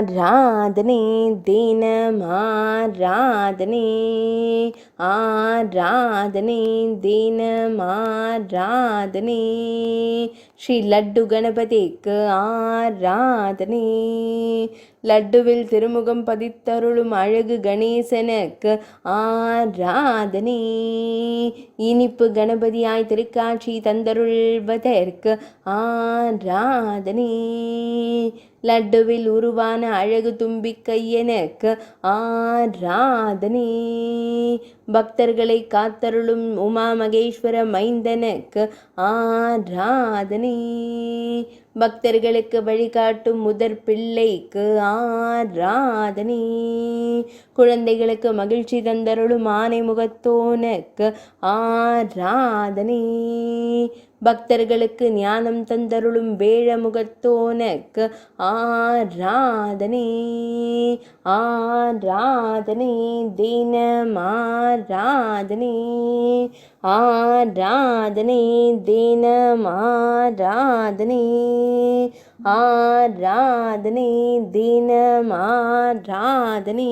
ஆராதனை தினம் ஆராதனை ஆராதனை தினம் ஆராதனை ஸ்ரீ லட்டு கணபதிக்கு ஆராதனை லட்டுவில் திருமுகம் பதித்தருளும் அழகு கணேசனுக்கு ஆராதனை இனிப்பு கணபதியாய் திருக்காட்சி தந்தருள்வதற்கு ஆராதனை லட்டுவில் உருவான அழகு தும்பிக்கையனுக்கு ஆராதனை பக்தர்களை காத்தருளும் உமா மகேஸ்வர மைந்தனுக்கு ஆராதனை பக்தர்களுக்கு வழிகாட்டும் முதற் பிள்ளைக்கு ஆராதனை குழந்தைகளுக்கு மகிழ்ச்சி தந்தருளும் ஆனை முகத்தோனுக்கு ஆராதனை பக்தர்களுக்கு ஞானம் தந்தருளும் வேழ முகத்தோனுக்கு ஆராதனை ஆராதனை தினம் ஆராதனை ஆராதனை தினம் ஆராதனை ஆராதனை தினம் ஆராதனை.